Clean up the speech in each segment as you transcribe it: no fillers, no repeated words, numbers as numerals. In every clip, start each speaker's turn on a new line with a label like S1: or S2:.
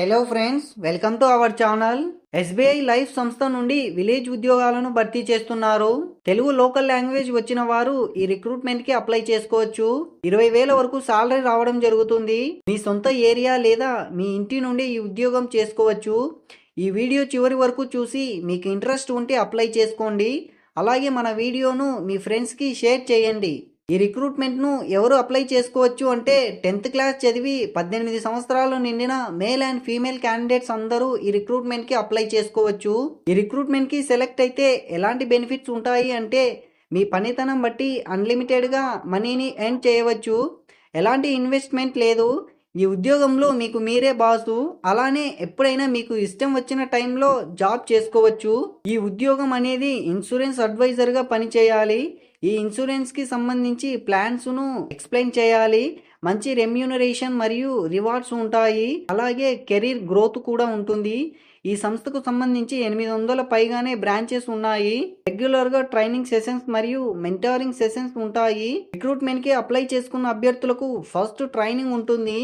S1: Hello friends, welcome to our channel. SBI life సంస్థ నుండి village ఉద్యోగాలను భర్తీ చేస్తున్నారు. తెలుగు లోకల్ లాంగ్వేజ్ వచ్చిన వారు ఈ రిక్రూట్మెంట్ కి అప్లై చేసుకోవచ్చు. 20,000 వరకు సాలరీ రావడం జరుగుతుంది. మీ సొంత ఏరియా లేదా మీ ఇంటి నుండి ఈ ఉద్యోగం చేసుకోవచ్చు. ఈ వీడియో చివరి వరకు చూసి మీకు ఇంట్రెస్ట్ ఉంటే అప్లై చేసుకోండి. అలాగే మన వీడియోను మీ ఫ్రెండ్స్కి షేర్ చేయండి. ఈ రిక్రూట్మెంట్ను ఎవరు అప్లై చేసుకోవచ్చు అంటే 10th క్లాస్ చదివి 18 సంవత్సరాలు నిండిన మేల్ అండ్ ఫీమేల్ క్యాండిడేట్స్ అందరూ ఈ రిక్రూట్మెంట్కి అప్లై చేసుకోవచ్చు. ఈ రిక్రూట్మెంట్కి సెలెక్ట్ అయితే ఎలాంటి బెనిఫిట్స్ ఉంటాయి అంటే మీ పనితనం బట్టి అన్లిమిటెడ్గా మనీని ఎర్న్ చేయవచ్చు. ఎలాంటి ఇన్వెస్ట్మెంట్ లేదు. ఈ ఉద్యోగంలో మీకు మీరే బాసు. అలానే ఎప్పుడైనా మీకు ఇష్టం వచ్చిన టైంలో జాబ్ చేసుకోవచ్చు. ఈ ఉద్యోగం అనేది ఇన్సూరెన్స్ అడ్వైజర్గా పనిచేయాలి. ఈ ఇన్సూరెన్స్కి సంబంధించి ప్లాన్స్ను ఎక్స్ప్లెయిన్ చేయాలి. మంచి రెమ్యూనరేషన్ మరియు రివార్డ్స్ ఉంటాయి. అలాగే కెరీర్ గ్రోత్ కూడా ఉంటుంది. ఈ సంస్థకు సంబంధించి 800 పైగానే బ్రాంచెస్ ఉన్నాయి. రెగ్యులర్గా ట్రైనింగ్ సెషన్స్ మరియు మెంటారింగ్ సెషన్స్ ఉంటాయి. రిక్రూట్మెంట్కి అప్లై చేసుకున్న అభ్యర్థులకు ఫస్ట్ ట్రైనింగ్ ఉంటుంది.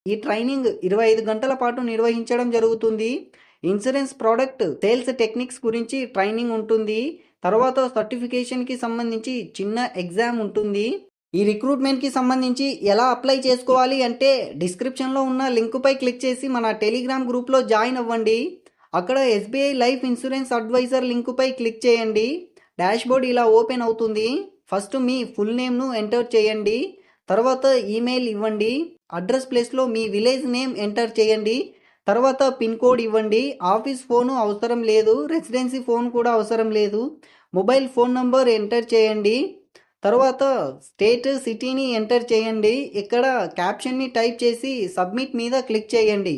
S1: ఈ ట్రైనింగ్ 25 గంటల పాటు నిర్వహించడం జరుగుతుంది. ఇన్సూరెన్స్ ప్రోడక్ట్ సేల్స్ టెక్నిక్స్ గురించి ట్రైనింగ్ ఉంటుంది. తర్వాత సర్టిఫికేషన్కి సంబంధించి చిన్న ఎగ్జామ్ ఉంటుంది. ఈ రిక్రూట్మెంట్కి సంబంధించి ఎలా అప్లై చేసుకోవాలి అంటే డిస్క్రిప్షన్లో ఉన్న లింకుపై క్లిక్ చేసి మన టెలిగ్రామ్ గ్రూప్లో జాయిన్ అవ్వండి. అక్కడ ఎస్బీఐ లైఫ్ ఇన్సూరెన్స్ అడ్వైజర్ లింకుపై క్లిక్ చేయండి. డాష్బోర్డ్ ఇలా ఓపెన్ అవుతుంది. ఫస్ట్ మీ ఫుల్ నేమ్ను ఎంటర్ చేయండి. తర్వాత ఈమెయిల్ ఇవ్వండి. అడ్రస్ ప్లేస్లో మీ విలేజ్ నేమ్ ఎంటర్ చేయండి. తర్వాత పిన్ కోడ్ ఇవ్వండి. ఆఫీస్ ఫోను అవసరం లేదు. రెసిడెన్సీ ఫోన్ కూడా అవసరం లేదు. మొబైల్ ఫోన్ నంబర్ ఎంటర్ చేయండి. తర్వాత స్టేట్ సిటీని ఎంటర్ చేయండి. ఇక్కడ క్యాప్షన్ని టైప్ చేసి సబ్మిట్ మీద క్లిక్ చేయండి.